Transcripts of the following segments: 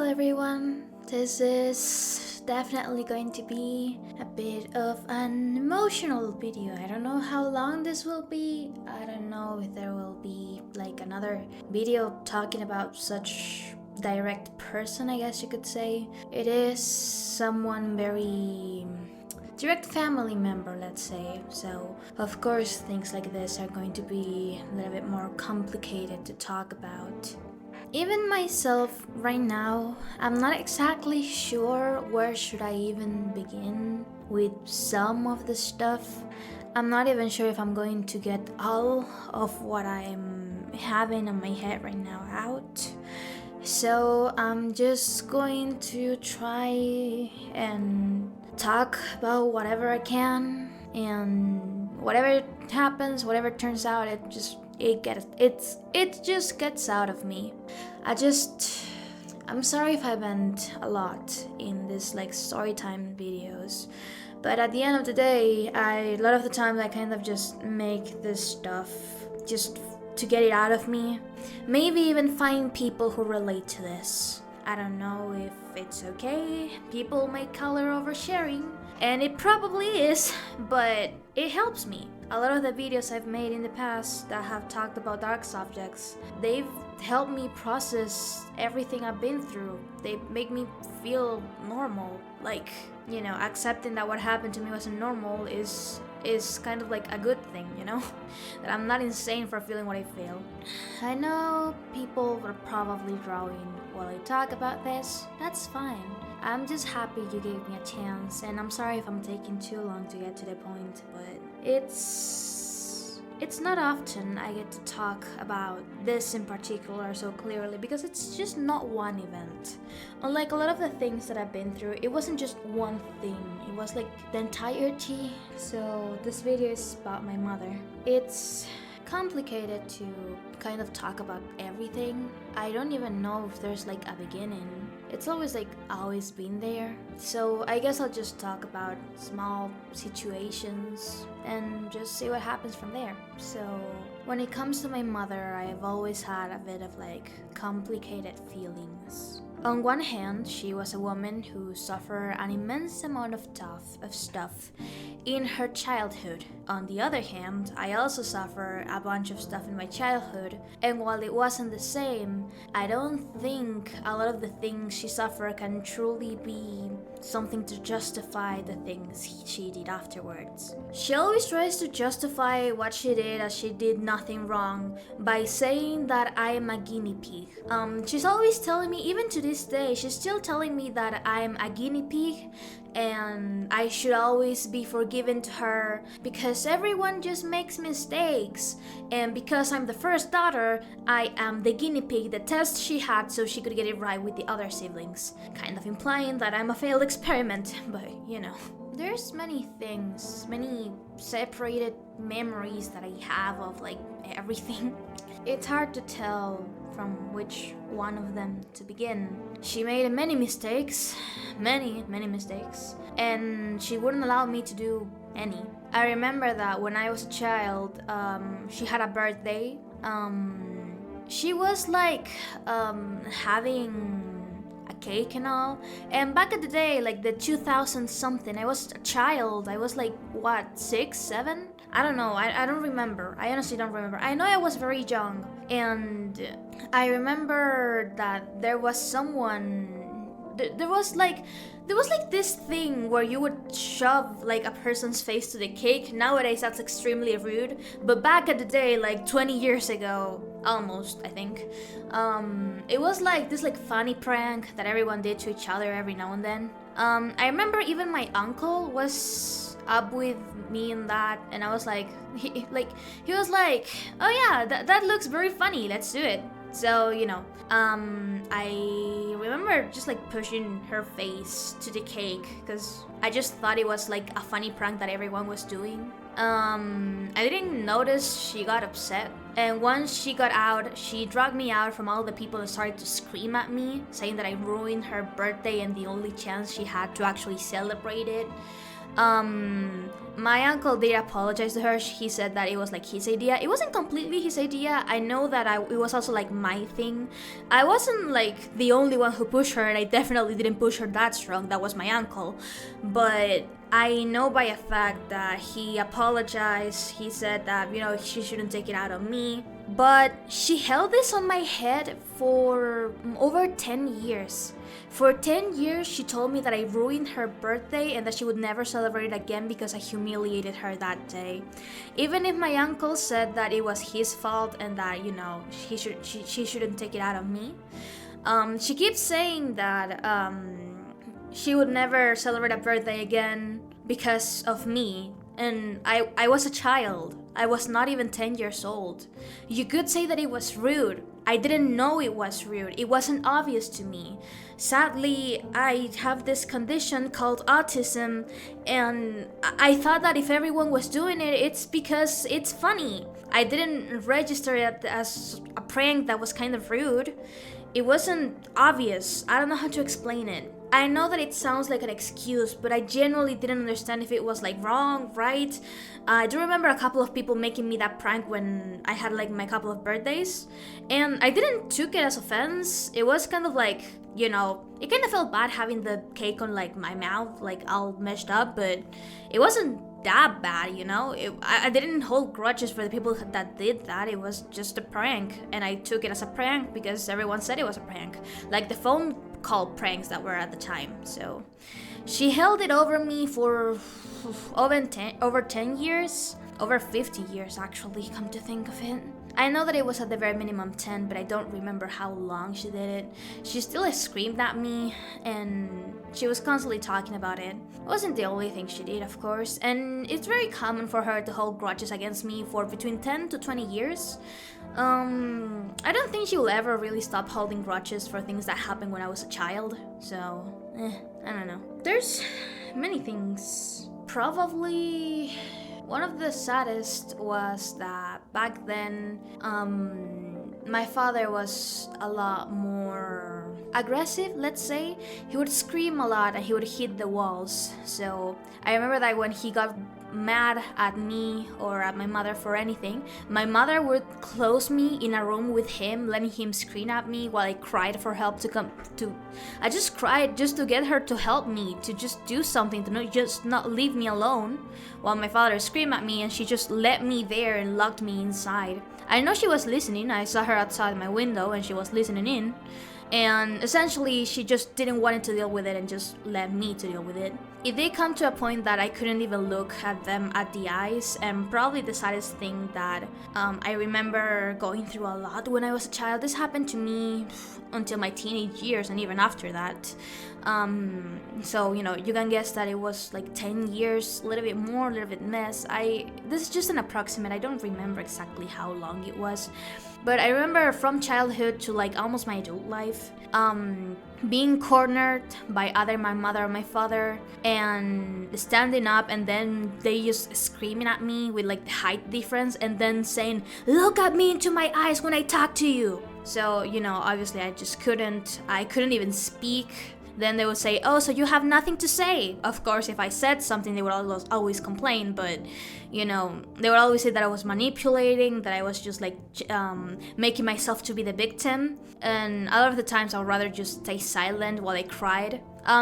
everyone. This is definitely going to be a bit of an emotional video. I don't know how long this will be. I don't know if there will be like another video talking about such direct person, I guess you could say. It is someone very direct family member, let's say. So, of course, things like this are going to be a little bit more complicated to talk about. Even myself right now, I'm not exactly sure where should I even begin with some of the stuff. I'm not even sure if I'm going to get all of what I'm having on my head right now out. So I'm just going to try and talk about whatever I can, and whatever happens, whatever turns out, it just gets out of me. I'm sorry if I went a lot in this like storytime videos, but at the end of the day, a lot of the times I kind of just make this stuff just to get it out of me. Maybe even find people who relate to this. I don't know if it's okay. People may color oversharing, and it probably is, but it helps me. A lot of the videos I've made in the past that have talked about dark subjects, they've helped me process everything I've been through. They make me feel normal. Like, accepting that what happened to me wasn't normal is kind of like a good thing, that I'm not insane for feeling what I feel. I know people are probably drawing while I talk about this. That's fine. I'm just happy you gave me a chance, and I'm sorry if I'm taking too long to get to the point, but it's not often I get to talk about this in particular so clearly, because it's just not one event. Unlike a lot of the things that I've been through, it wasn't just one thing, it was like the entirety. So this video is about my mother. It's complicated to kind of talk about everything. I don't even know if there's like a beginning. It's always been there. So I guess I'll just talk about small situations and just see what happens from there. So when it comes to my mother, I've always had a bit of like complicated feelings. On one hand, she was a woman who suffered an immense amount of stuff in her childhood. On the other hand, I also suffered a bunch of stuff in my childhood, and while it wasn't the same, I don't think a lot of the things she suffered can truly be something to justify the things she did afterwards. She always tries to justify what she did as she did nothing wrong by saying that I am a guinea pig. She's always telling me, even to this day, she's still telling me that I'm a guinea pig and I should always be forgiven to her because everyone just makes mistakes, and because I'm the first daughter, I am the guinea pig the test she had so she could get it right with the other siblings, kind of implying that I'm a failed experiment. But there's many things, many separated memories that I have of like everything. It's hard to tell from which one of them to begin. She made many mistakes, many mistakes, and she wouldn't allow me to do any. I remember that when I was a child, she had a birthday. She was like having a cake and all, and back in the day, like the 2000 something, I was a child. I was like, what, 6, 7? I don't know, I don't remember. I honestly don't remember. I know I was very young, and I remember that there was someone, there was like this thing where you would shove like a person's face to the cake. Nowadays that's extremely rude, but back in the day, like 20 years ago, almost, I think, it was like this like funny prank that everyone did to each other every now and then. I remember even my uncle was up with me in that, and I was like, he was like, oh yeah, that looks very funny, let's do it. So I remember just like pushing her face to the cake because I just thought it was like a funny prank that everyone was doing. I didn't notice she got upset, and once she got out, she dragged me out from all the people and started to scream at me, saying that I ruined her birthday and the only chance she had to actually celebrate it. My uncle did apologize to her. He said that it was like his idea. It wasn't completely his idea. I know that it was also like my thing. I wasn't like the only one who pushed her, and I definitely didn't push her that strong. That was my uncle. But I know by a fact that he apologized. He said that, she shouldn't take it out on me. But she held this on my head for over 10 years. For 10 years, she told me that I ruined her birthday and that she would never celebrate it again because I humiliated her that day. Even if my uncle said that it was his fault and that, she shouldn't take it out on me, she keeps saying that she would never celebrate a birthday again because of me. And I was a child. I was not even 10 years old. You could say that it was rude. I didn't know it was rude. It wasn't obvious to me. Sadly, I have this condition called autism, and I thought that if everyone was doing it, it's because it's funny. I didn't register it as a prank that was kind of rude. It wasn't obvious. I don't know how to explain it. I know that it sounds like an excuse, but I genuinely didn't understand if it was like wrong, right. I do remember a couple of people making me that prank when I had like my couple of birthdays, and I didn't took it as offense. It was kind of like, it kind of felt bad having the cake on like my mouth, like all messed up, but it wasn't that bad, I didn't hold grudges for the people that did that. It was just a prank, and I took it as a prank because everyone said it was a prank, like the phone call pranks that were at the time. So she held it over me for over 10 years, over 50 years actually, come to think of it. I know that it was at the very minimum 10, but I don't remember how long she did it. She still screamed at me, and she was constantly talking about it. It wasn't the only thing she did, of course, and it's very common for her to hold grudges against me for between 10 to 20 years. I don't think she will ever really stop holding grudges for things that happened when I was a child, so, I don't know. There's many things. Probably one of the saddest was that back then, my father was a lot more aggressive, let's say. He would scream a lot and he would hit the walls. So I remember that when he got mad at me or at my mother for anything, my mother would close me in a room with him, letting him scream at me while I cried for help I just cried just to get her to help me, to just do something, to not leave me alone while my father screamed at me, and she just let me there and locked me inside. I know she was listening. I saw her outside my window and she was listening in. And essentially, she just didn't want to deal with it and just let me to deal with it. It did come to a point that I couldn't even look at them at the eyes, and probably the saddest thing that I remember going through a lot when I was a child. This happened to me until my teenage years and even after that. So, you can guess that it was like 10 years, a little bit more, a little bit less. This is just an approximate. I don't remember exactly how long it was. But I remember from childhood to like almost my adult life, being cornered by either my mother or my father and standing up, and then they just screaming at me with like the height difference and then saying, "Look at me into my eyes when I talk to you." So, obviously I couldn't even speak. Then they would say, "Oh, so you have nothing to say." Of course, if I said something, they would always complain, but, they would always say that I was manipulating, that I was just like making myself to be the victim. And a lot of the times I would rather just stay silent while I cried.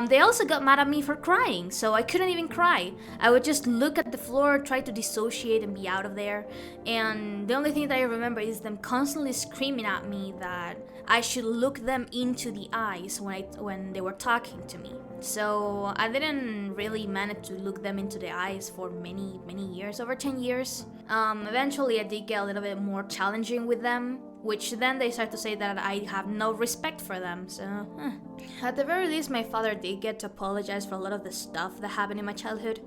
They also got mad at me for crying, so I couldn't even cry. I would just look at the floor, try to dissociate and be out of there. And the only thing that I remember is them constantly screaming at me that I should look them into the eyes when they were talking to me. So I didn't really manage to look them into the eyes for many, many years, over 10 years. Eventually I did get a little bit more challenging with them, which then they start to say that I have no respect for them, so At the very least, my father did get to apologize for a lot of the stuff that happened in my childhood.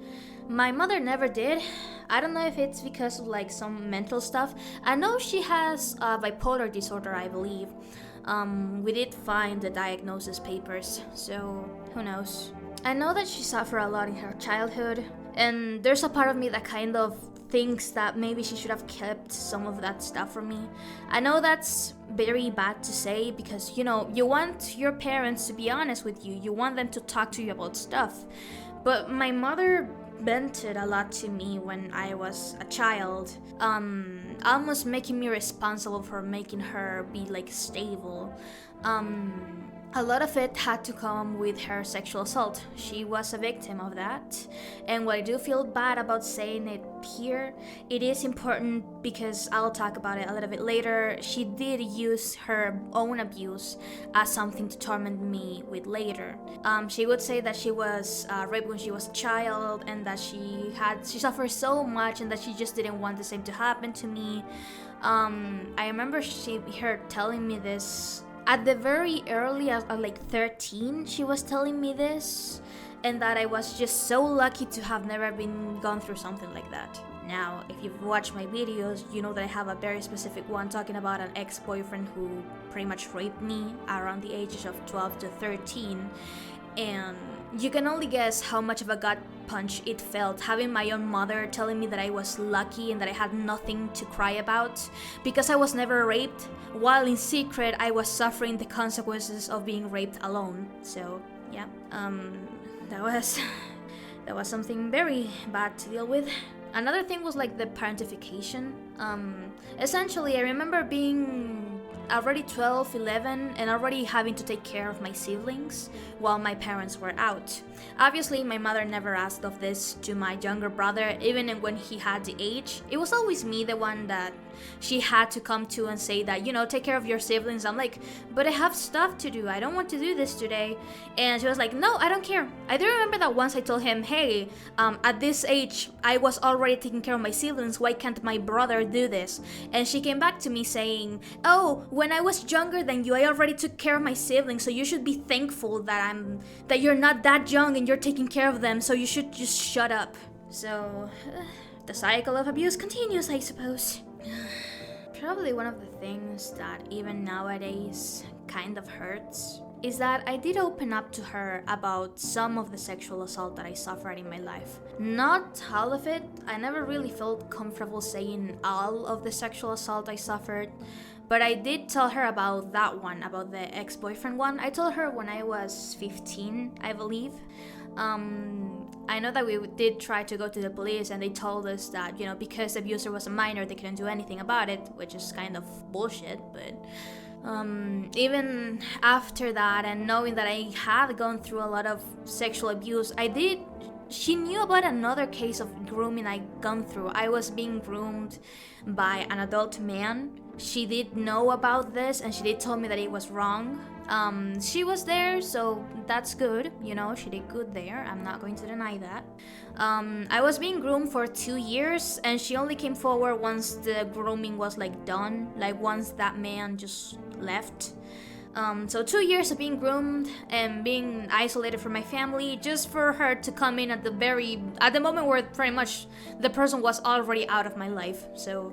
My mother never did. I don't know if it's because of like some mental stuff. I know she has bipolar disorder, I believe. We did find the diagnosis papers, so who knows. I know that she suffered a lot in her childhood, and there's a part of me that kind of thinks that maybe she should have kept some of that stuff from me. I know that's very bad to say because, you want your parents to be honest with you. You want them to talk to you about stuff. But my mother vented a lot to me when I was a child, almost making me responsible for making her be like stable. A lot of it had to come with her sexual assault. She was a victim of that. And while I do feel bad about saying it here, it is important because I'll talk about it a little bit later. She did use her own abuse as something to torment me with later. She would say that she was raped when she was a child and that she suffered so much and that she just didn't want the same to happen to me. I remember her telling me this at the very early, at like 13, she was telling me this, and that I was just so lucky to have never gone through something like that. Now, if you've watched my videos, you know that I have a very specific one talking about an ex-boyfriend who pretty much raped me around the ages of 12 to 13, and you can only guess how much of a gut punch it felt having my own mother telling me that I was lucky and that I had nothing to cry about because I was never raped, while in secret I was suffering the consequences of being raped alone. So yeah, that was something very bad to deal with. Another thing was like the parentification. Essentially, I remember being already 12, 11, and already having to take care of my siblings while my parents were out. Obviously, my mother never asked of this to my younger brother, even when he had the age. It was always me, the one that she had to come to and say that, take care of your siblings. I'm like, but I have stuff to do. I don't want to do this today. And she was like, no, I don't care. I do remember that once I told him, hey, at this age, I was already taking care of my siblings. Why can't my brother do this? And she came back to me saying, oh, when I was younger than you, I already took care of my siblings. So you should be thankful that you're not that young and you're taking care of them. So you should just shut up. So the cycle of abuse continues, I suppose. Probably one of the things that even nowadays kind of hurts is that I did open up to her about some of the sexual assault that I suffered in my life. Not all of it. I never really felt comfortable saying all of the sexual assault I suffered, but I did tell her about that one, about the ex-boyfriend one. I told her when I was 15, I believe. I know that we did try to go to the police and they told us that, because the abuser was a minor, they couldn't do anything about it, which is kind of bullshit, but even after that and knowing that I had gone through a lot of sexual abuse, she knew about another case of grooming I'd gone through. I was being groomed by an adult man. She did know about this and she did tell me that it was wrong. She was there, so that's good, she did good there, I'm not going to deny that. I was being groomed for 2 years and she only came forward once the grooming was done, once that man just left. So 2 years of being groomed and being isolated from my family just for her to come in at the moment where pretty much the person was already out of my life. So,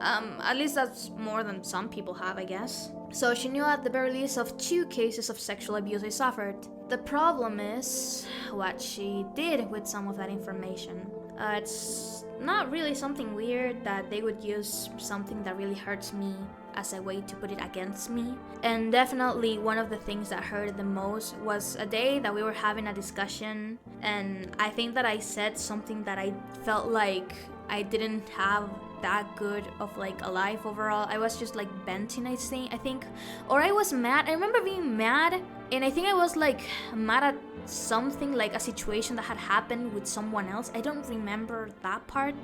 at least that's more than some people have, I guess. So she knew at the very least of 2 cases of sexual abuse I suffered. The problem is what she did with some of that information. It's not really something weird that they would use something that really hurts me as a way to put it against me. And definitely one of the things that hurt the most was a day that we were having a discussion, and I think that I said something that I felt like I didn't have that good of a life overall. I was just venting, I think, or I was mad. I remember being mad, and I think I was mad at something, a situation that had happened with someone else. I don't remember that part,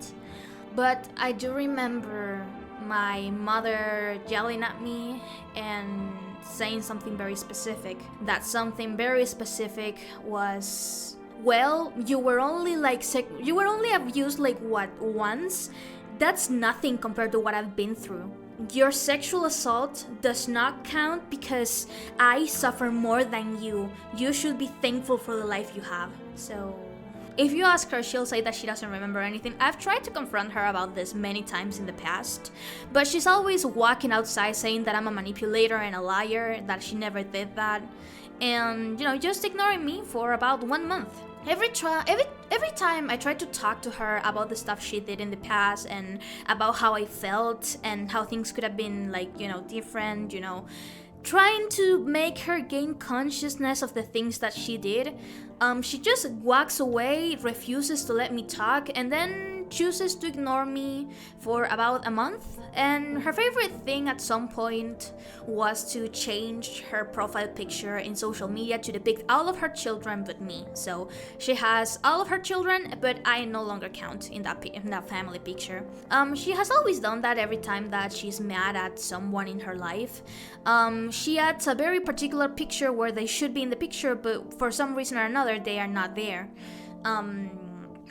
but I do remember my mother yelling at me and saying something very specific. That something very specific was, well, you were only abused once. That's nothing compared to what I've been through. Your sexual assault does not count because I suffer more than you. You should be thankful for the life you have. So if you ask her, she'll say that she doesn't remember anything. I've tried to confront her about this many times in the past, but she's always walking outside saying that I'm a manipulator and a liar, that she never did that, and just ignoring me for about 1 month. Every time I tried to talk to her about the stuff she did in the past and about how I felt and how things could have been different, trying to make her gain consciousness of the things that she did. She just walks away, refuses to let me talk, and then chooses to ignore me for about a month. And her favorite thing at some point was to change her profile picture in social media to depict all of her children but me. So she has all of her children, but I no longer count in that family picture. She has always done that every time that she's mad at someone in her life. She adds a very particular picture where they should be in the picture, but for some reason or another they are not there.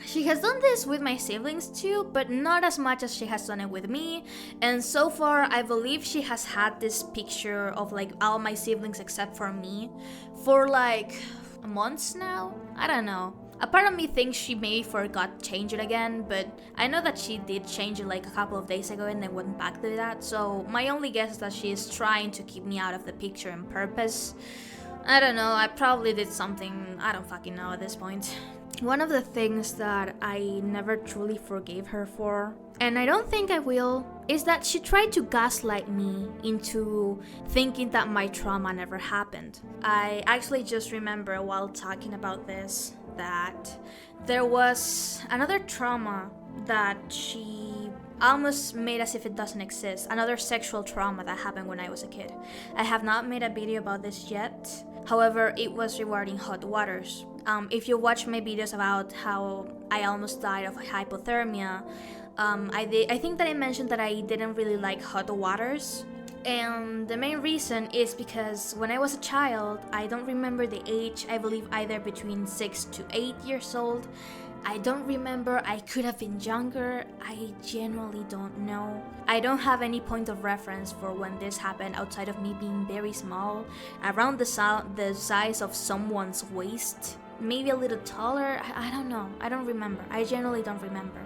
She has done this with my siblings too, but not as much as she has done it with me. And so far, I believe she has had this picture of like all my siblings except for me for like months now. I don't know. A part of me thinks she may forgot to change it again, but I know that she did change it like a couple of days ago and then went back to that. So my only guess is that she is trying to keep me out of the picture on purpose. I don't know, I probably did something, I don't fucking know at this point. One of the things that I never truly forgave her for, and I don't think I will, is that she tried to gaslight me into thinking that my trauma never happened. I actually just remember while talking about this that there was another trauma that she almost made as if it doesn't exist, another sexual trauma that happened when I was a kid. I have not made a video about this yet. However, it was regarding hot waters. If you watch my videos about how I almost died of hypothermia, I think that I mentioned that I didn't really like hot waters. And the main reason is because when I was a child, I don't remember the age, I believe either between 6 to 8 years old. I don't remember, I could have been younger, I genuinely don't know. I don't have any point of reference for when this happened outside of me being very small, around the size of someone's waist, maybe a little taller, I don't know, I don't remember, I genuinely don't remember.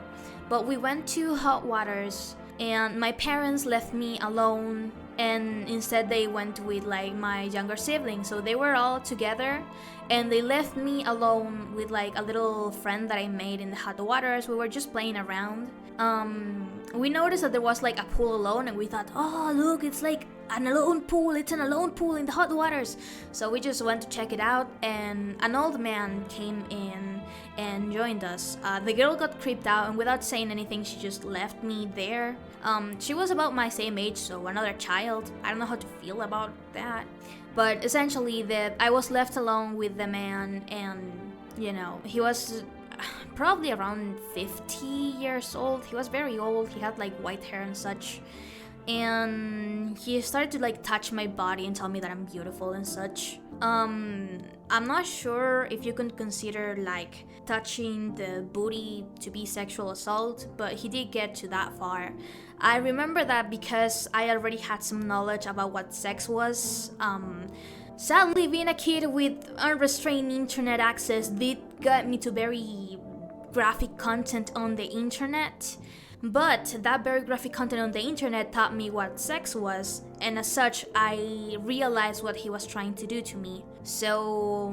But we went to hot waters and my parents left me alone, and instead they went with like my younger siblings, so they were all together and they left me alone with like a little friend that I made in the hot waters. We were just playing around. We noticed that there was like a pool alone and we thought, oh look, it's like an alone pool, it's an alone pool in the hot waters. So we just went to check it out and an old man came in and joined us. The girl got creeped out and without saying anything she just left me there. She was about my same age, so another child. I don't know how to feel about that. But essentially I was left alone with the man, and you know, he was probably around 50 years old. He was very old, he had like white hair and such. And he started to like touch my body and tell me that I'm beautiful and such. I'm not sure if you can consider like touching the booty to be sexual assault, but he did get to that far. I remember that because I already had some knowledge about what sex was. Sadly, being a kid with unrestrained internet access did get me to very graphic content on the internet. But that very graphic content on the internet taught me what sex was, and as such, I realized what he was trying to do to me. So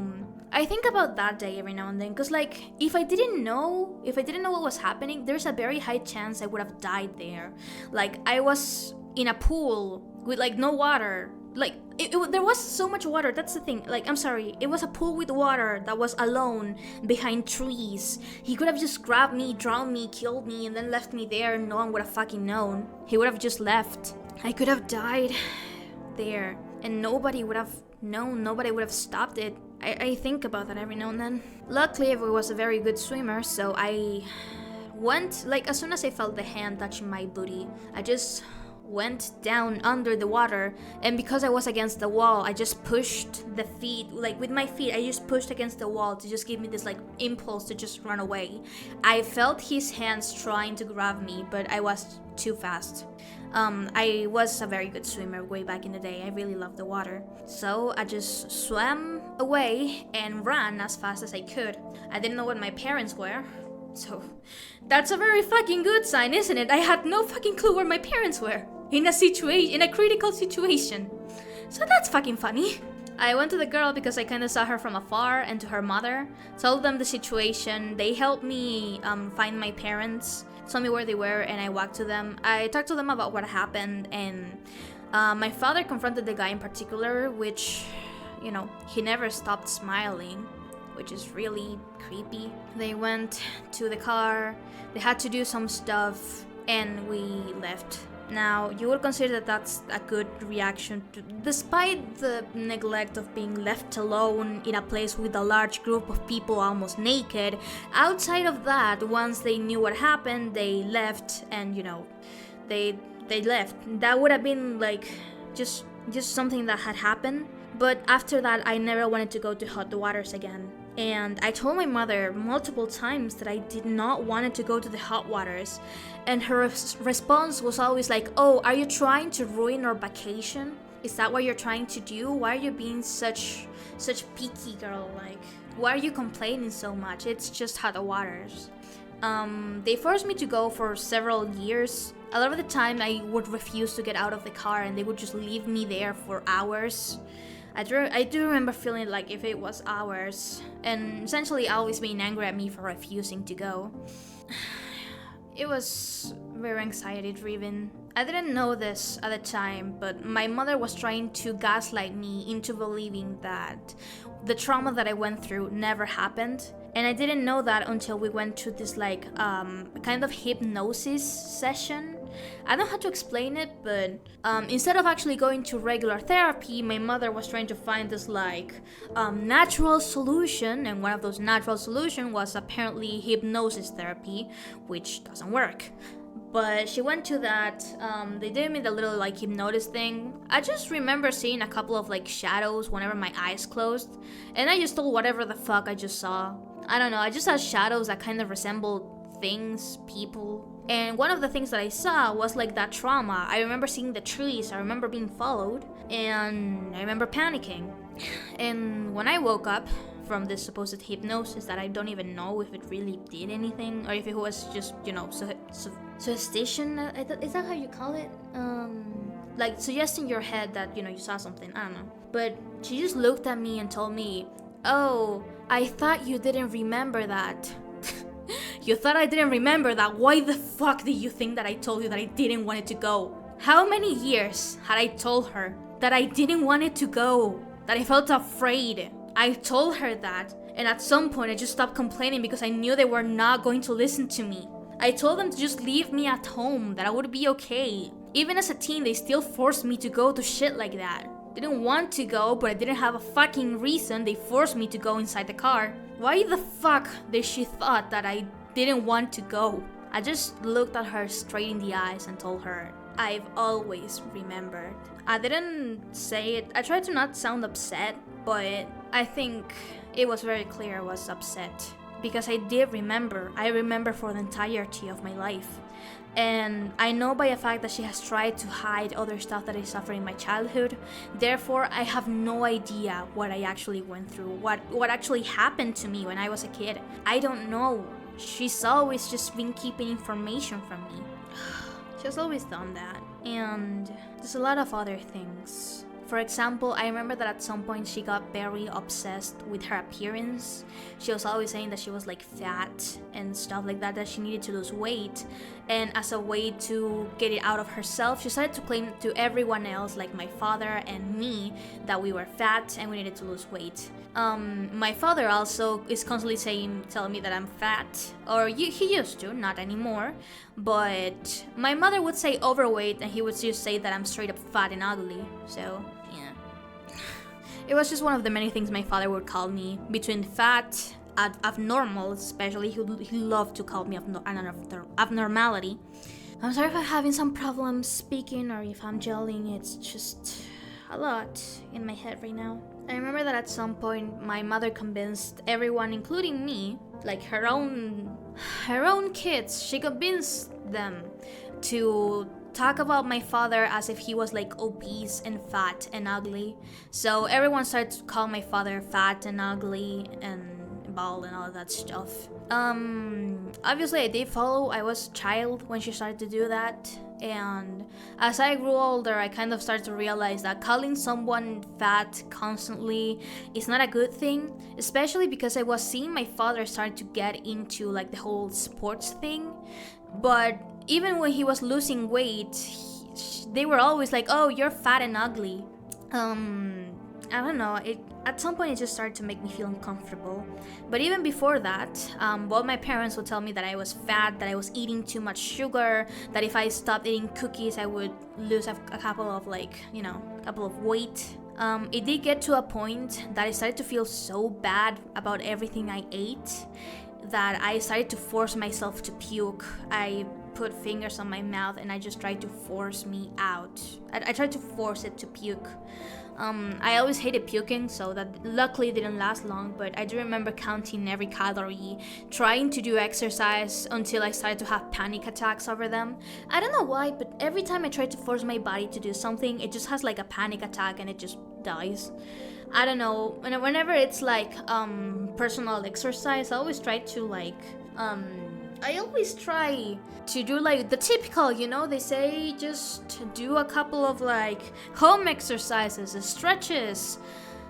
I think about that day every now and then, because like, if I didn't know what was happening, there's a very high chance I would have died there. Like, I was in a pool with like no water. Like, there was so much water, that's the thing. Like, I'm sorry, it was a pool with water that was alone behind trees. He could have just grabbed me, drowned me, killed me, and then left me there and no one would have fucking known. He would have just left. I could have died there and nobody would have known, nobody would have stopped it. I think about that every now and then. Luckily, I was a very good swimmer, so I went, like, as soon as I felt the hand touching my booty, I just went down under the water, and because I was against the wall, I just pushed the feet, like with my feet, I just pushed against the wall to just give me this like impulse to just run away. I felt his hands trying to grab me, but I was too fast. I was a very good swimmer way back in the day. I really loved the water. So I just swam away and ran as fast as I could. I didn't know what my parents were. So that's a very fucking good sign, isn't it? I had no fucking clue where my parents were in a critical situation. So that's fucking funny. I went to the girl because I kind of saw her from afar, and to her mother, told them the situation. They helped me find my parents, told me where they were, and I walked to them. I talked to them about what happened, and My father confronted the guy in particular, which, he never stopped smiling, which is really creepy. They went to the car, they had to do some stuff, and we left. Now, you would consider that that's a good reaction despite the neglect of being left alone in a place with a large group of people almost naked. Outside of that, once they knew what happened, they left, and they left. That would have been like just something that had happened. But after that, I never wanted to go to hot waters again. And I told my mother multiple times that I did not want to go to the hot waters. And her response was always like, "Oh, are you trying to ruin our vacation? Is that what you're trying to do? Why are you being such picky girl? Like, why are you complaining so much? It's just hot waters." They forced me to go for several years. A lot of the time I would refuse to get out of the car and they would just leave me there for hours. I do remember feeling like if it was hours, and essentially always being angry at me for refusing to go. It was very anxiety driven. I didn't know this at the time, but my mother was trying to gaslight me into believing that the trauma that I went through never happened. And I didn't know that until we went to this kind of hypnosis session. I don't know how to explain it, but instead of actually going to regular therapy, my mother was trying to find this natural solution, and one of those natural solutions was apparently hypnosis therapy, which doesn't work. But she went to that, they did me the little hypnosis thing. I just remember seeing a couple of shadows whenever my eyes closed, and I just told whatever the fuck I just saw. I don't know, I just saw shadows that kind of resembled things, people. And one of the things that I saw was that trauma. I remember seeing the trees, I remember being followed, and I remember panicking. And when I woke up from this supposed hypnosis that I don't even know if it really did anything, or if it was just, suggestion, is that how you call it? Suggesting your head that, you saw something, I don't know. But she just looked at me and told me, "Oh, I thought you didn't remember that." You thought I didn't remember that? Why the fuck did you think that I told you that I didn't want it to go? How many years had I told her that I didn't want it to go? That I felt afraid? I told her that, and at some point I just stopped complaining because I knew they were not going to listen to me. I told them to just leave me at home, that I would be okay. Even as a teen, they still forced me to go to shit like that. Didn't want to go, but I didn't have a fucking reason. They forced me to go inside the car. Why the fuck did she thought that I didn't want to go? I just looked at her straight in the eyes and told her, "I've always remembered." I didn't say it. I tried to not sound upset, but I think it was very clear I was upset. Because I did remember. I remember for the entirety of my life. And I know by the fact that she has tried to hide other stuff that I suffered in my childhood. Therefore, I have no idea what I actually went through, what actually happened to me when I was a kid. I don't know. She's always just been keeping information from me. She's always done that. And there's a lot of other things. For example, I remember that at some point she got very obsessed with her appearance. She was always saying that she was fat and stuff like that she needed to lose weight. And as a way to get it out of herself, she started to claim to everyone else, like my father and me, that we were fat and we needed to lose weight. My father also is constantly telling me that I'm fat, or he used to, not anymore. But my mother would say overweight, and he would just say that I'm straight up fat and ugly. So yeah, it was just one of the many things my father would call me, between fat, abnormal, especially. He loved to call me abnormality. I'm sorry if I'm having some problems speaking or if I'm yelling. It's just a lot in my head right now. I remember that at some point my mother convinced everyone, including me, her own kids, she convinced them to talk about my father as if he was obese and fat and ugly. So everyone started to call my father fat and ugly and bald and all of that stuff. Obviously I did follow. I was a child when she started to do that. And as I grew older, I kind of started to realize that calling someone fat constantly is not a good thing, especially because I was seeing my father start to get into the whole sports thing. But even when he was losing weight, they were always like, oh, you're fat and ugly. I don't know, at some point it just started to make me feel uncomfortable. But even before that, both my parents would tell me that I was fat, that I was eating too much sugar, that if I stopped eating cookies I would lose a couple of weight. It did get to a point that I started to feel so bad about everything I ate that I started to force myself to puke. I put fingers on my mouth and I just tried to force me out. I tried to force it to puke. I always hated puking, so that luckily didn't last long, but I do remember counting every calorie, trying to do exercise until I started to have panic attacks over them. I don't know why, but every time I try to force my body to do something, it just has like a panic attack and it just dies. I don't know, whenever it's like personal exercise, I always try to do like the typical, they say just do a couple of like home exercises, stretches,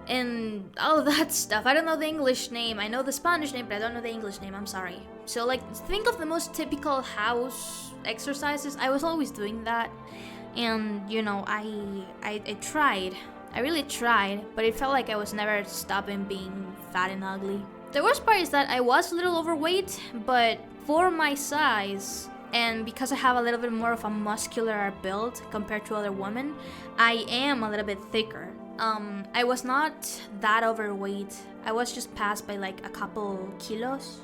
and all of that stuff. I don't know the English name. I know the Spanish name, but I don't know the English name. I'm sorry. So like think of the most typical house exercises. I was always doing that, and I tried. I really tried, but it felt like I was never stopping being fat and ugly. The worst part is that I was a little overweight, but for my size, and because I have a little bit more of a muscular build compared to other women, I am a little bit thicker. I was not that overweight. I was just past by like a couple kilos.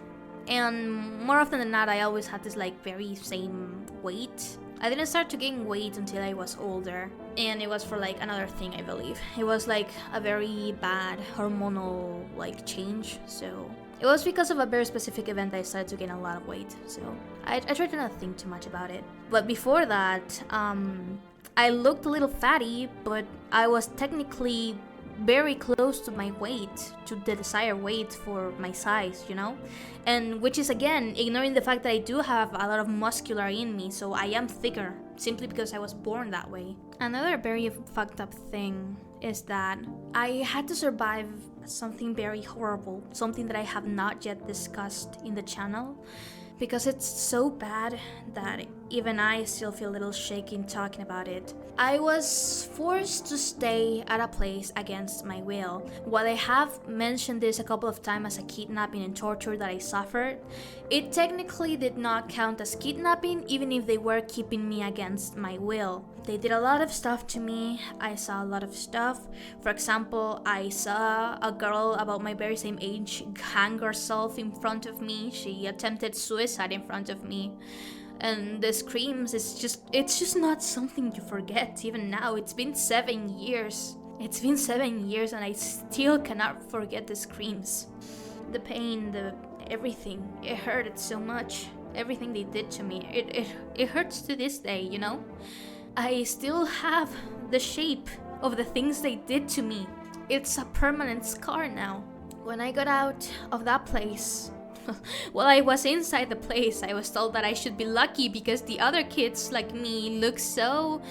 And more often than not, I always had this like very same weight. I didn't start to gain weight until I was older, and it was for like another thing, I believe. It was like a very bad hormonal like change, so it was because of a very specific event that I started to gain a lot of weight. So I tried to not think too much about it. But before that, I looked a little fatty, but I was technically very close to my weight, to the desired weight for my size, and which is again ignoring the fact that I do have a lot of muscular in me, so I am thicker simply because I was born that way. Another very fucked up thing is that I had to survive something very horrible, something that I have not yet discussed in the channel, because it's so bad that even I still feel a little shaky talking about it. I was forced to stay at a place against my will. While I have mentioned this a couple of times as a kidnapping and torture that I suffered, it technically did not count as kidnapping, even if they were keeping me against my will. They did a lot of stuff to me. I saw a lot of stuff. For example, I saw a girl about my very same age hang herself in front of me. She attempted suicide in front of me. And the screams, it's just not something you forget. Even now, it's been 7 years. It's been 7 years and I still cannot forget the screams. The pain, everything. It hurted so much. Everything they did to me. It hurts to this day, I still have the shape of the things they did to me. It's a permanent scar now. When I got out of that place, while I was inside the place, I was told that I should be lucky because the other kids like me looked so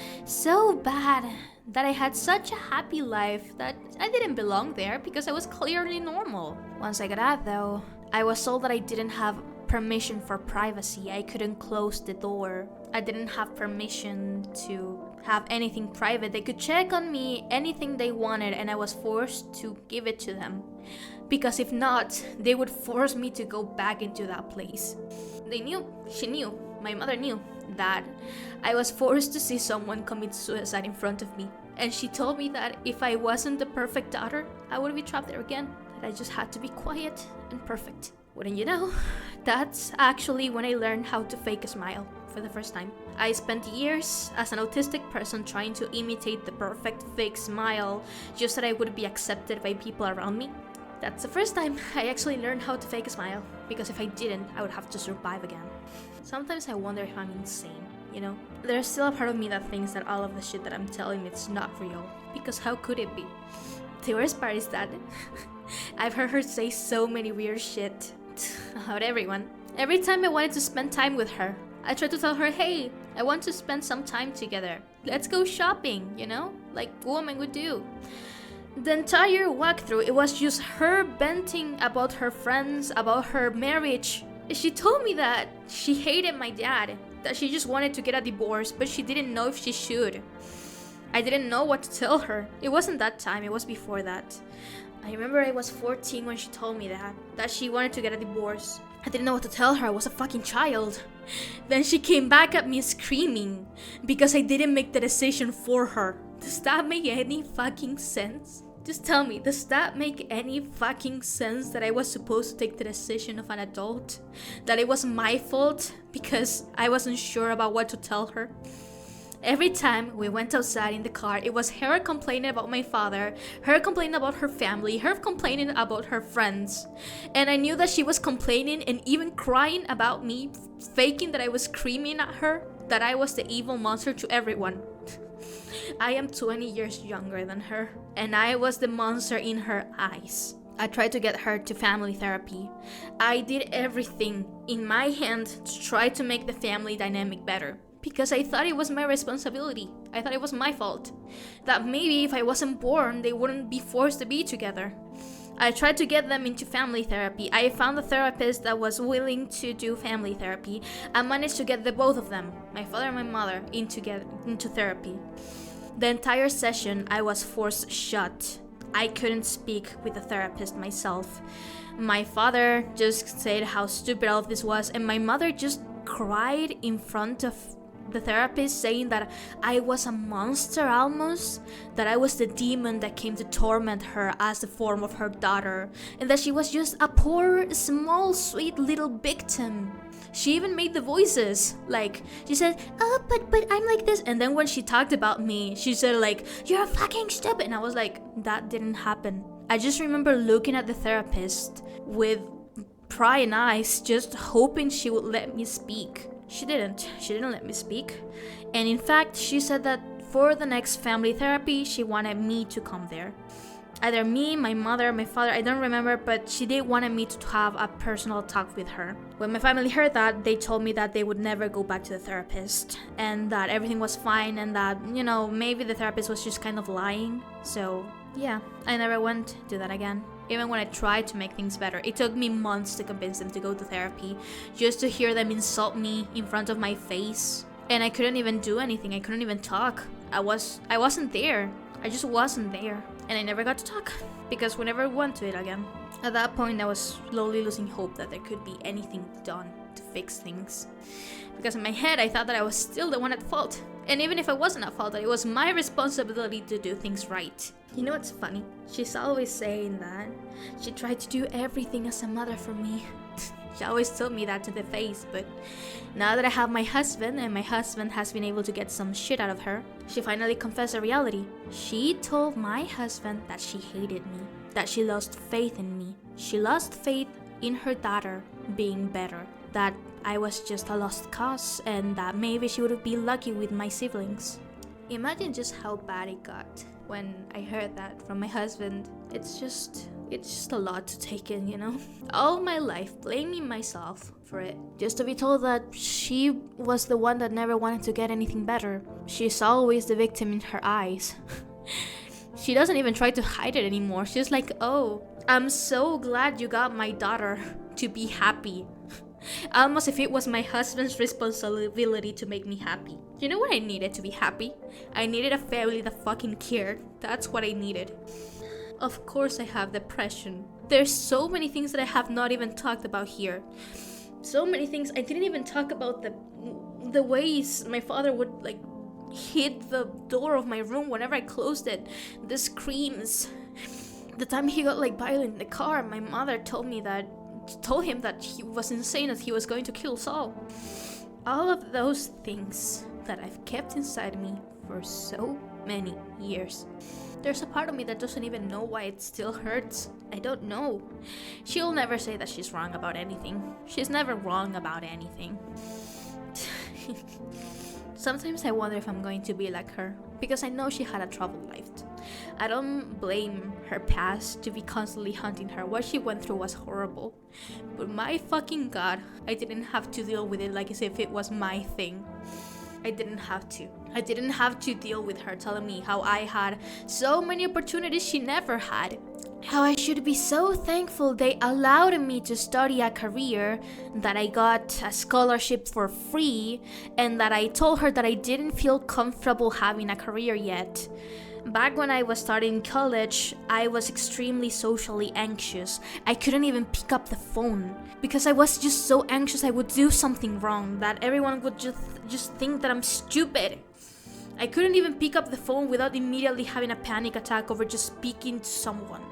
bad, that I had such a happy life that I didn't belong there because I was clearly normal. Once I got out though, I was told that I didn't have permission for privacy. I couldn't close the door. I didn't have permission to have anything private. They could check on me, anything they wanted, and I was forced to give it to them. Because if not, they would force me to go back into that place. She knew, my mother knew, that I was forced to see someone commit suicide in front of me. And she told me that if I wasn't the perfect daughter, I would be trapped there again. That I just had to be quiet and perfect. Wouldn't you know, that's actually when I learned how to fake a smile for the first time. I spent years as an autistic person trying to imitate the perfect fake smile just so that I would be accepted by people around me. That's the first time I actually learned how to fake a smile, because if I didn't, I would have to survive again. Sometimes I wonder if I'm insane, There's still a part of me that thinks that all of the shit that I'm telling it's not real, because how could it be? The worst part is that I've heard her say so many weird shit about everyone. Every time I wanted to spend time with her, I tried to tell her, hey, I want to spend some time together. Let's go shopping, like women would do. The entire walkthrough, it was just her venting about her friends, about her marriage. She told me that she hated my dad, that she just wanted to get a divorce, but she didn't know if she should. I didn't know what to tell her. It wasn't that time, it was before that. I remember I was 14 when she told me that she wanted to get a divorce. I didn't know what to tell her, I was a fucking child. Then she came back at me screaming because I didn't make the decision for her. Does that make any fucking sense? Just tell me, does that make any fucking sense that I was supposed to take the decision of an adult? That it was my fault because I wasn't sure about what to tell her? Every time we went outside in the car, it was her complaining about my father, her complaining about her family, her complaining about her friends. And I knew that she was complaining and even crying about me, faking that I was screaming at her, that I was the evil monster to everyone. I am 20 years younger than her, and I was the monster in her eyes. I tried to get her to family therapy. I did everything in my hand to try to make the family dynamic better. Because I thought it was my responsibility. I thought it was my fault. That maybe if I wasn't born, they wouldn't be forced to be together. I tried to get them into family therapy. I found a therapist that was willing to do family therapy. I managed to get the both of them, my father and my mother, into therapy. The entire session, I was forced shut. I couldn't speak with the therapist myself. My father just said how stupid all of this was, and my mother just cried in front of the therapist, saying that I was a monster almost, that I was the demon that came to torment her as the form of her daughter, and that she was just a poor, small, sweet little victim. She even made the voices, like, she said, oh, but I'm like this, and then when she talked about me, she said like, you're fucking stupid, and I was like, that didn't happen. I just remember looking at the therapist with prying eyes, just hoping she would let me speak. She didn't let me speak. And in fact, she said that for the next family therapy, she wanted me to come there. Either me, my mother, my father, I don't remember, but she did wanted me to have a personal talk with her. When my family heard that, they told me that they would never go back to the therapist and that everything was fine and that, maybe the therapist was just kind of lying. So yeah, I never went to do that again. Even when I tried to make things better, it took me months to convince them to go to therapy, just to hear them insult me in front of my face. And I couldn't even do anything, I couldn't even talk. I wasn't there. I just wasn't there. And I never got to talk, because we never went to it again. At that point, I was slowly losing hope that there could be anything done to fix things. Because in my head, I thought that I was still the one at fault. And even if I wasn't at fault, that it was my responsibility to do things right. You know what's funny? She's always saying that she tried to do everything as a mother for me. She always told me that to the face, but now that I have my husband and my husband has been able to get some shit out of her, she finally confessed the reality. She told my husband that she hated me, that she lost faith in me. She lost faith in her daughter being better, that I was just a lost cause and that maybe she would be lucky with my siblings. Imagine just how bad it got when I heard that from my husband. It's just a lot to take in, All my life blaming myself for it, just to be told that she was the one that never wanted to get anything better. She's always the victim in her eyes. She doesn't even try to hide it anymore. She's like, oh, I'm so glad you got my daughter to be happy. Almost if it was my husband's responsibility to make me happy. You know what I needed to be happy? I needed a family that fucking cared. That's what I needed. Of course I have depression. There's so many things that I have not even talked about here. So many things. I didn't even talk about the ways my father would hit the door of my room whenever I closed it. The screams. The time he got violent in the car, my mother told him that he was insane, that he was going to kill Saul. All of those things that I've kept inside me for so many years. There's a part of me that doesn't even know why it still hurts. I don't know. She'll never say that she's wrong about anything. She's never wrong about anything. Sometimes I wonder if I'm going to be like her, because I know she had a troubled life. I don't blame her past to be constantly haunting her. What she went through was horrible. But my fucking god, I didn't have to deal with it like as if it was my thing. I didn't have to. I didn't have to deal with her telling me how I had so many opportunities she never had. how I should be so thankful they allowed me to study a career, that I got a scholarship for free, and that I told her that I didn't feel comfortable having a career yet. Back when I was starting college, I was extremely socially anxious. I couldn't even pick up the phone because I was just so anxious I would do something wrong, that everyone would just think that I'm stupid. I couldn't even pick up the phone without immediately having a panic attack over just speaking to someone,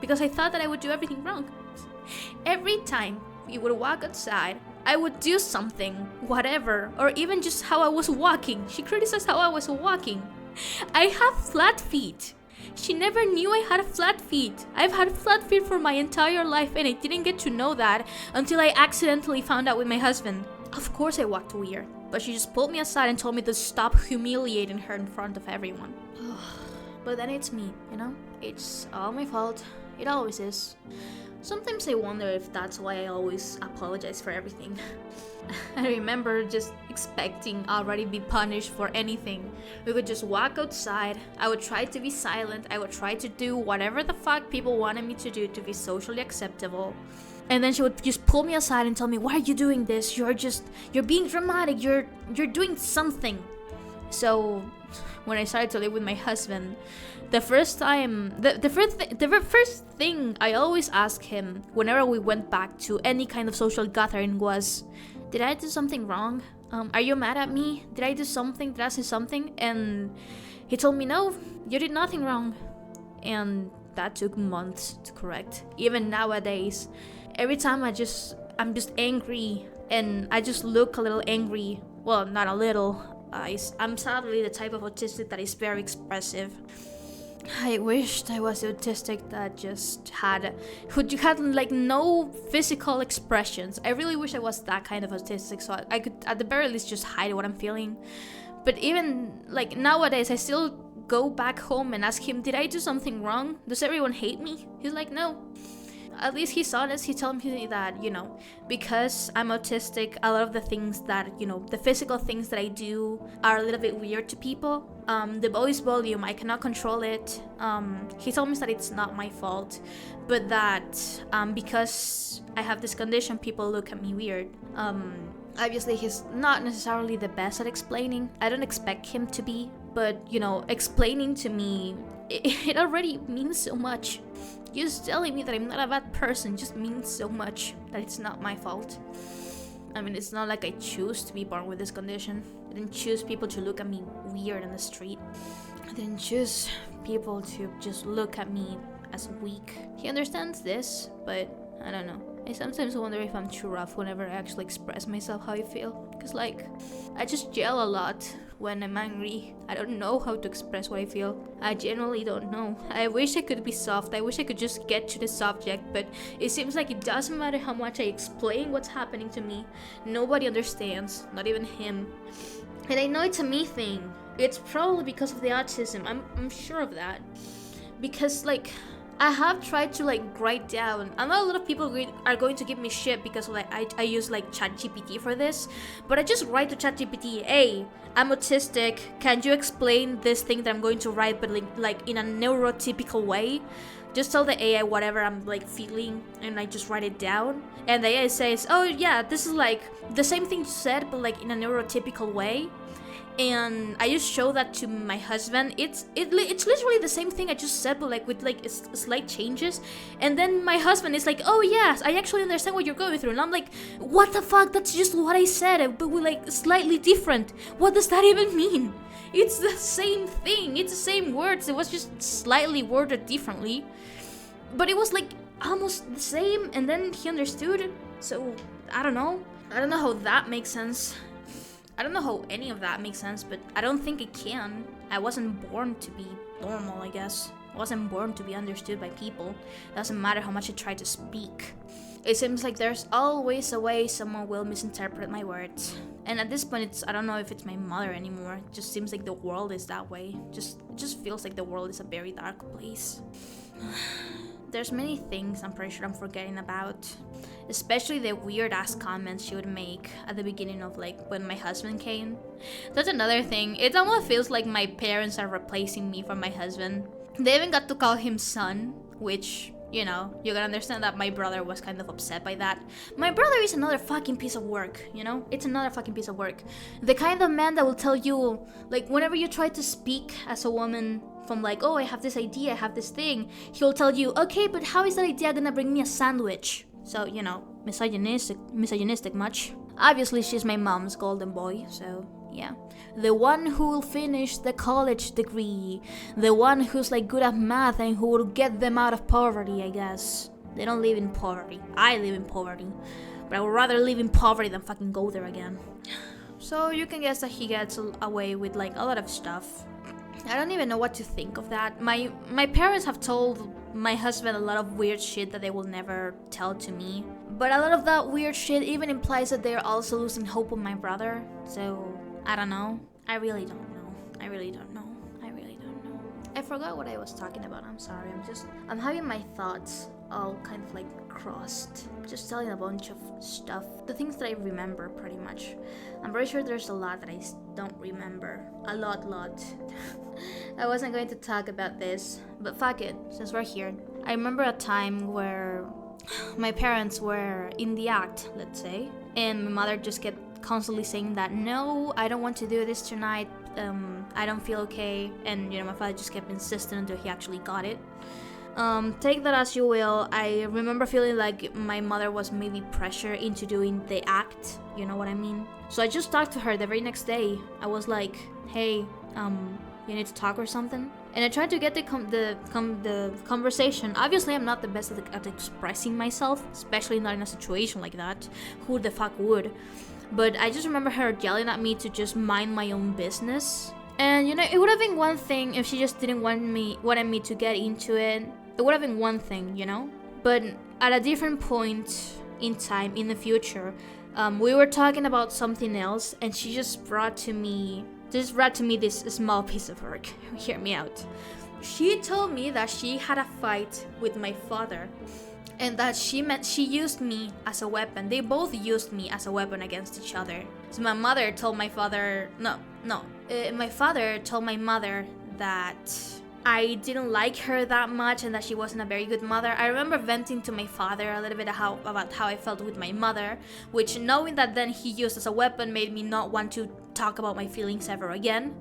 because I thought that I would do everything wrong. Every time we would walk outside, I would do something, whatever, or even just how I was walking. She criticized how I was walking. I have flat feet. She never knew I had flat feet. I've had flat feet for my entire life, and I didn't get to know that until I accidentally found out with my husband. Of course I walked weird, but she just pulled me aside and told me to stop humiliating her in front of everyone. But then it's me, you know? It's all my fault. It always is. Sometimes I wonder if that's why I always apologize for everything. I remember just expecting already be punished for anything. We would just walk outside, I would try to be silent, I would try to do whatever the fuck people wanted me to do to be socially acceptable. And then she would just pull me aside and tell me, why are you doing this? You're being dramatic, you're doing something. So when I started to live with my husband, the first thing I always asked him whenever we went back to any kind of social gathering was, did I do something wrong? Are you mad at me? Did I do something? Did I say something? And he told me, no, you did nothing wrong. And that took months to correct. Even nowadays, every time I'm just angry, and I just look a little angry. Well, not a little. I'm sadly the type of autistic that is very expressive. I wished I was autistic that just had like no physical expressions. I really wish I was that kind of autistic, so I could at the very least just hide what I'm feeling. But even like nowadays, I still go back home and ask him, did I do something wrong? Does everyone hate me? He's like, no. At least he's honest. He told me that, you know, because I'm autistic, a lot of the things that, you know, the physical things that I do are a little bit weird to people. The voice volume, I cannot control it. He told me that it's not my fault, but that because I have this condition, people look at me weird. Obviously, he's not necessarily the best at explaining. I don't expect him to be, but, you know, explaining to me, it already means so much. Just telling me that I'm not a bad person just means so much, that it's not my fault. I mean, it's not like I choose to be born with this condition. I didn't choose people to look at me weird in the street. I didn't choose people to just look at me as weak. He understands this, but I don't know. I sometimes wonder if I'm too rough whenever I actually express myself how I feel. Because, like, I just yell a lot when I'm angry. I don't know how to express what I feel. I genuinely don't know. I wish I could be soft. I wish I could just get to the subject, but it seems like it doesn't matter how much I explain what's happening to me. Nobody understands, not even him. And I know it's a me thing. It's probably because of the autism. I'm sure of that. Because, like, I have tried to like write down. I know a lot of people are going to give me shit because like I use like ChatGPT for this, but I just write to ChatGPT, hey, I'm autistic, can you explain this thing that I'm going to write, but like in a neurotypical way? Just tell the AI whatever I'm like feeling, and I just write it down. And the AI says, oh yeah, this is like the same thing you said, but like in a neurotypical way. And I just show that to my husband. It's literally the same thing I just said, but like with like slight changes. And then my husband is like, oh yes, I actually understand what you're going through. And I'm like, what the fuck? That's just what I said, but we're like slightly different. What does that even mean? It's the same thing. It's the same words. It was just slightly worded differently, but it was like almost the same. And then he understood. So I don't know how that makes sense. I don't know how any of that makes sense, but I don't think it can. I wasn't born to be normal, I guess. I wasn't born to be understood by people. Doesn't matter how much I try to speak. It seems like there's always a way someone will misinterpret my words. And at this point, I don't know if it's my mother anymore. It just seems like the world is that way. It just feels like the world is a very dark place. There's many things I'm pretty sure I'm forgetting about. Especially the weird ass comments she would make at the beginning of like when my husband came. That's another thing. It almost feels like my parents are replacing me for my husband. They even got to call him son. which, you know, you can understand that my brother was kind of upset by that. My brother is another fucking piece of work, you know? It's another fucking piece of work. The kind of man that will tell you, like, whenever you try to speak as a woman from like, oh, I have this idea, I have this thing, he'll tell you, okay, but how is that idea gonna bring me a sandwich? So, you know, misogynistic much. Obviously, she's my mom's golden boy, so yeah. The one who will finish the college degree. The one who's like good at math and who will get them out of poverty, I guess. They don't live in poverty. I live in poverty. But I would rather live in poverty than fucking go there again. So you can guess that he gets away with like a lot of stuff. I don't even know what to think of that. My parents have told my husband a lot of weird shit that they will never tell to me. But a lot of that weird shit even implies that they're also losing hope on my brother. So, I don't know. I really don't know. I forgot what I was talking about. I'm sorry. I'm having my thoughts all kind of like crossed. Just telling a bunch of stuff. The things that I remember pretty much. I'm very sure there's a lot that I don't remember. A lot. I wasn't going to talk about this, but fuck it, since we're here. I remember a time where my parents were in the act, let's say, and my mother just kept constantly saying that, no, I don't want to do this tonight, I don't feel okay, and you know, my father just kept insisting until he actually got it. Take that as you will. I remember feeling like my mother was maybe pressured into doing the act, you know what I mean? So I just talked to her the very next day. I was like, hey, you need to talk or something? And I tried to get the conversation. Obviously, I'm not the best at expressing myself, especially not in a situation like that. Who the fuck would? But I just remember her yelling at me to just mind my own business. And you know, it would have been one thing if she just didn't wanted me to get into it. It would have been one thing, you know? But at a different point in time, in the future, we were talking about something else, and she just brought to me this small piece of work. Hear me out. She told me that she had a fight with my father, and that she used me as a weapon. They both used me as a weapon against each other. So my father told my mother that I didn't like her that much and that she wasn't a very good mother. I remember venting to my father a little bit about how I felt with my mother, which, knowing that then he used as a weapon, made me not want to talk about my feelings ever again.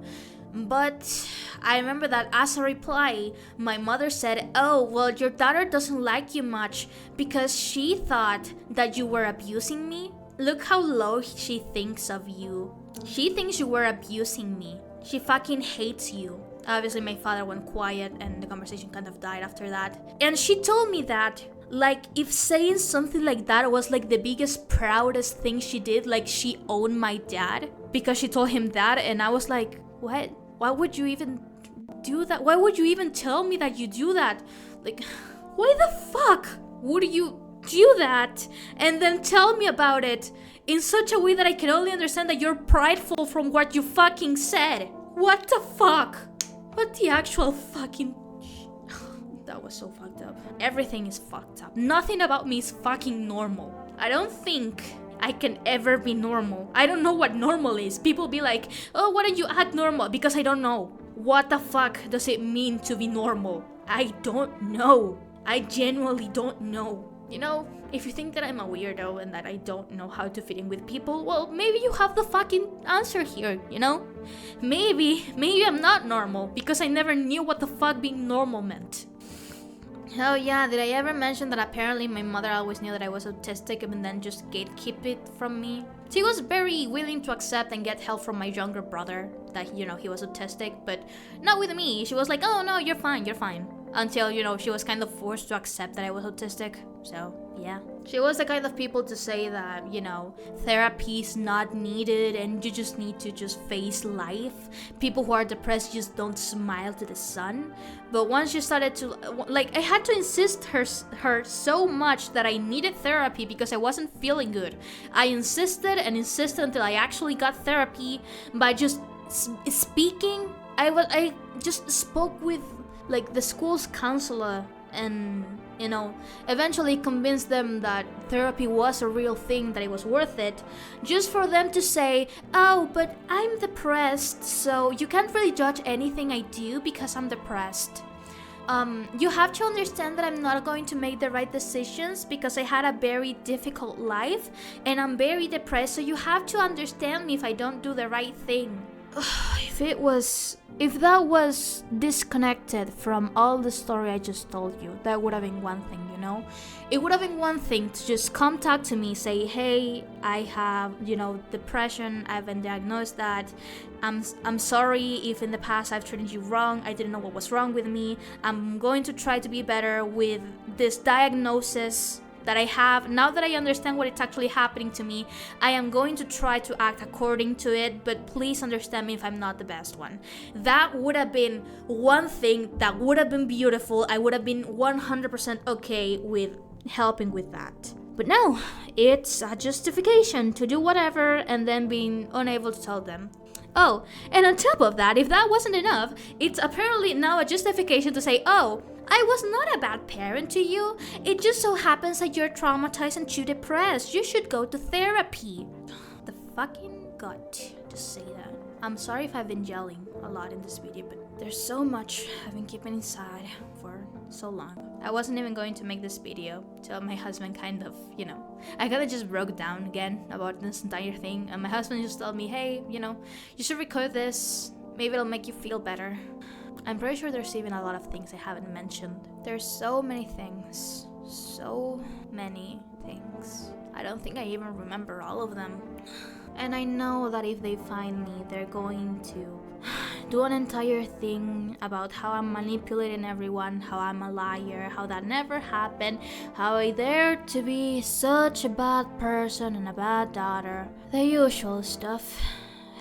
But I remember that as a reply, my mother said, oh, well, your daughter doesn't like you much because she thought that you were abusing me. Look how low she thinks of you. She thinks you were abusing me. She fucking hates you. Obviously, my father went quiet and the conversation kind of died after that. And she told me that, like, if saying something like that was like the biggest, proudest thing she did, like she owned my dad because she told him that. And I was like, what? Why would you even do that? Why would you even tell me that you do that? Like, why the fuck would you do that and then tell me about it in such a way that I can only understand that you're prideful from what you fucking said? What the fuck? What the actual fucking... That was so fucked up. Everything is fucked up. Nothing about me is fucking normal. I don't think I can ever be normal. I don't know what normal is. People be like, oh, why don't you act normal? Because I don't know. What the fuck does it mean to be normal? I don't know. I genuinely don't know. You know, if you think that I'm a weirdo and that I don't know how to fit in with people, well, maybe you have the fucking answer here, you know? Maybe I'm not normal because I never knew what the fuck being normal meant. Oh yeah, did I ever mention that apparently my mother always knew that I was autistic and then just gatekeep it from me? She was very willing to accept and get help from my younger brother that, you know, he was autistic, but not with me. She was like, oh no, you're fine. Until, you know, she was kind of forced to accept that I was autistic. So, yeah. She was the kind of people to say that, you know, therapy's not needed and you just need to just face life. People who are depressed just don't smile to the sun. But once you started to, like, I had to insist her so much that I needed therapy because I wasn't feeling good. I insisted until I actually got therapy by just speaking. I just spoke with, like, the school's counselor and, you know, eventually convinced them that therapy was a real thing, that it was worth it, just for them to say, oh, but I'm depressed, so you can't really judge anything I do because I'm depressed. You have to understand that I'm not going to make the right decisions because I had a very difficult life and I'm very depressed, so you have to understand me if I don't do the right thing. If that was disconnected from all the story I just told you, that would have been one thing, you know? It would have been one thing to just come talk to me, say, hey, I have, depression, I've been diagnosed that. I'm sorry if in the past I've treated you wrong, I didn't know what was wrong with me. I'm going to try to be better with this diagnosis that I have. Now that I understand what it's actually happening to me, I am going to try to act according to it, but please understand me if I'm not the best one. That would have been one thing that would have been beautiful. I would have been 100% okay with helping with that. But no, it's a justification to do whatever and then being unable to tell them. Oh, and on top of that, if that wasn't enough, it's apparently now a justification to say, oh, I was not a bad parent to you. It just so happens that you're traumatized and too depressed. You should go to therapy. The fucking gut to say that. I'm sorry if I've been yelling a lot in this video, but there's so much I've been keeping inside for so long. I wasn't even going to make this video till my husband I kind of just broke down again about this entire thing, and my husband just told me, hey, you should record this. Maybe it'll make you feel better. I'm pretty sure there's even a lot of things I haven't mentioned. There's so many things. So many things. I don't think I even remember all of them. And I know that if they find me, they're going to do an entire thing about how I'm manipulating everyone, how I'm a liar, how that never happened, how I dared to be such a bad person and a bad daughter. The usual stuff.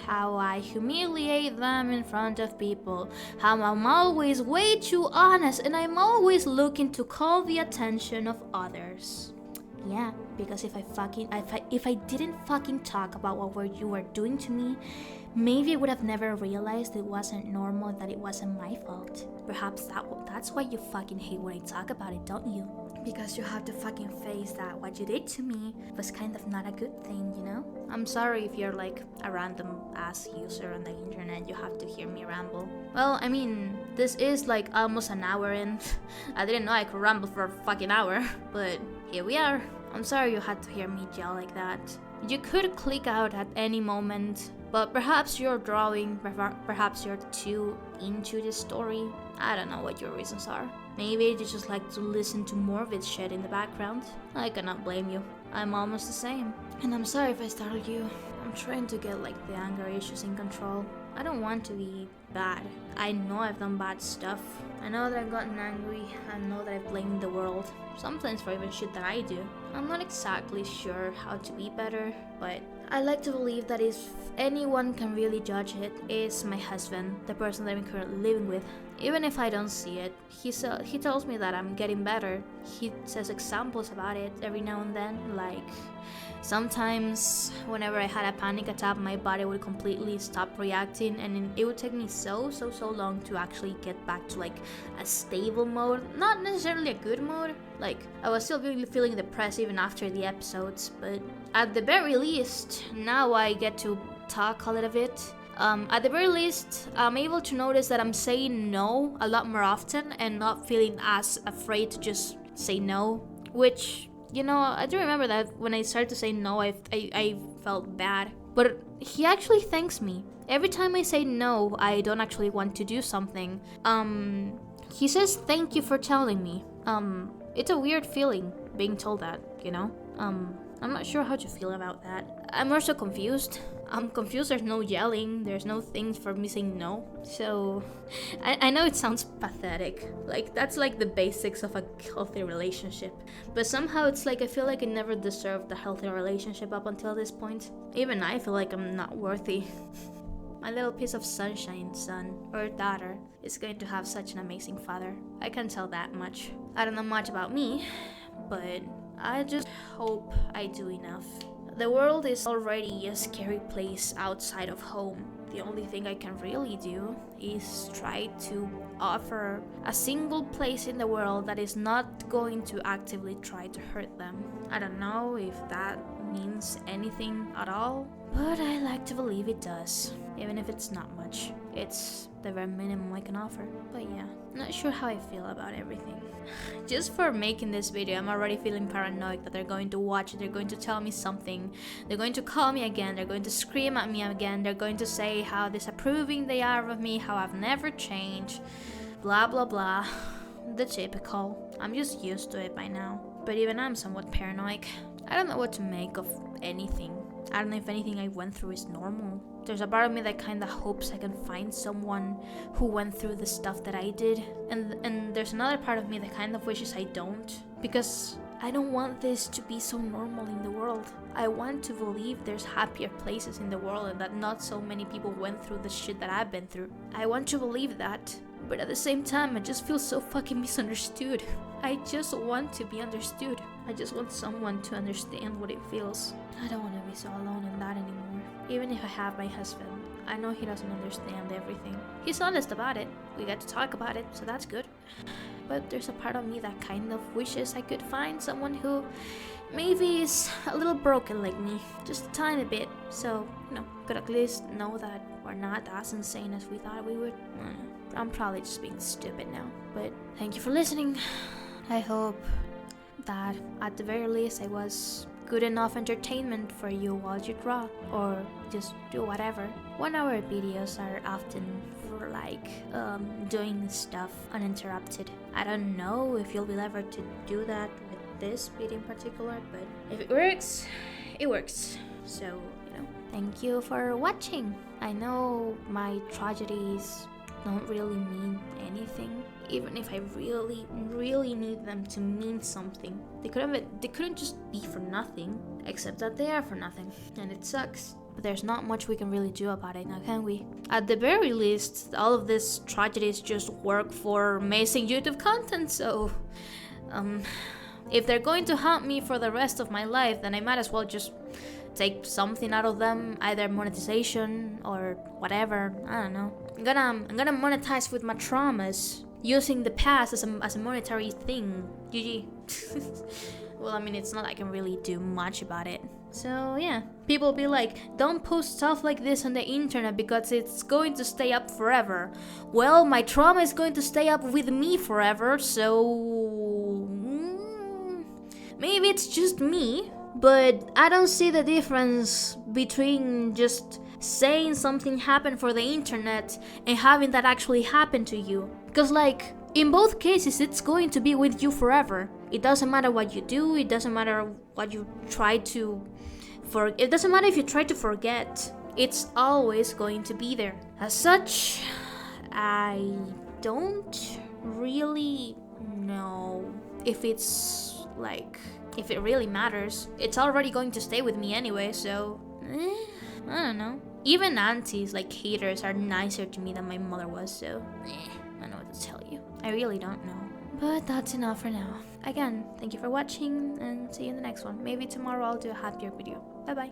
How I humiliate them in front of people, how I'm always way too honest and I'm always looking to call the attention of others. Yeah, because if I didn't fucking talk about what you were doing to me, maybe I would have never realized it wasn't normal, that it wasn't my fault. Perhaps that's why you fucking hate when I talk about it, don't you? Because you have to fucking face that what you did to me was kind of not a good thing, you know? I'm sorry if you're like a random ass user on the internet, you have to hear me ramble. Well, I mean, this is like almost an hour in. I didn't know I could ramble for a fucking hour, but here we are. I'm sorry you had to hear me yell like that. You could click out at any moment, but perhaps you're drawing, perhaps you're too into this story. I don't know what your reasons are. Maybe you just like to listen to more of its shit in the background. I cannot blame you. I'm almost the same. And I'm sorry if I startled you. I'm trying to get like the anger issues in control. I don't want to be bad. I know I've done bad stuff. I know that I've gotten angry. I know that I've blamed the world. Sometimes for even shit that I do. I'm not exactly sure how to be better, but I like to believe that if anyone can really judge it, it's my husband, the person that I'm currently living with. Even if I don't see it, he tells me that I'm getting better. He says examples about it every now and then, like sometimes whenever I had a panic attack, my body would completely stop reacting, and it would take me so long to actually get back to like a stable mode. Not necessarily a good mode. Like, I was still really feeling depressed even after the episodes, but at the very least, now I get to talk a little bit. At the very least, I'm able to notice that I'm saying no a lot more often and not feeling as afraid to just say no, which, I do remember that when I started to say no, I felt bad. But he actually thanks me. Every time I say no, I don't actually want to do something. He says thank you for telling me. It's a weird feeling being told that, I'm not sure how to feel about that. I'm also confused. I'm confused, there's no yelling, there's no things for me saying no. So, I know it sounds pathetic. Like, that's like the basics of a healthy relationship. But somehow it's like I feel like I never deserved a healthy relationship up until this point. Even I feel like I'm not worthy. My little piece of sunshine son or daughter is going to have such an amazing father. I can tell that much. I don't know much about me, but I just hope I do enough. The world is already a scary place outside of home. The only thing I can really do is try to offer a single place in the world that is not going to actively try to hurt them. I don't know if that means anything at all, but I like to believe it does, even if it's not much. It's the very minimum I can offer. But yeah, not sure how I feel about everything. Just for making this video, I'm already feeling paranoid that they're going to watch it, they're going to tell me something, they're going to call me again, they're going to scream at me again, they're going to say how disapproving they are of me, how I've never changed, blah blah blah. The typical. I'm just used to it by now. But even I'm somewhat paranoid. I don't know what to make of anything. I don't know if anything I went through is normal. There's a part of me that kind of hopes I can find someone who went through the stuff that I did. And there's another part of me that kind of wishes I don't. Because I don't want this to be so normal in the world. I want to believe there's happier places in the world and that not so many people went through the shit that I've been through. I want to believe that. But at the same time, I just feel so fucking misunderstood. I just want to be understood. I just want someone to understand what it feels. I don't want to be so alone in that anymore. Even if I have my husband, I know he doesn't understand everything. He's honest about it. We get to talk about it, so that's good. But there's a part of me that kind of wishes I could find someone who maybe is a little broken like me. Just a tiny bit. So, could at least know that we're not as insane as we thought we would. I'm probably just being stupid now. But thank you for listening. I hope that at the very least I was good enough entertainment for you while you draw or just do whatever. 1 hour videos are often for doing stuff uninterrupted. I don't know if you'll be able to do that with this video in particular, but if it works, it works. So, thank you for watching. I know my tragedies don't really mean anything, even if I really, really need them to mean something. They couldn't just be for nothing, except that they are for nothing, and it sucks. But there's not much we can really do about it now, can we? At the very least, all of these tragedies just work for amazing YouTube content, so if they're going to haunt me for the rest of my life, then I might as well just take something out of them, either monetization or whatever. I don't know. I'm gonna monetize with my traumas, using the past as a monetary thing. GG. Well, I mean, it's not like I can really do much about it. So yeah, people be like, don't post stuff like this on the internet because it's going to stay up forever. Well, my trauma is going to stay up with me forever, so maybe it's just me. But I don't see the difference between just saying something happened for the internet and having that actually happen to you. Because in both cases, it's going to be with you forever. It doesn't matter what you do, it doesn't matter what you try to it doesn't matter if you try to forget. It's always going to be there. As such, I don't really know if it's if it really matters. It's already going to stay with me anyway, so I don't know. Even aunties, haters, are nicer to me than my mother was, so I don't know what to tell you. I really don't know. But that's enough for now. Again, thank you for watching, and see you in the next one. Maybe tomorrow I'll do a happier video. Bye bye.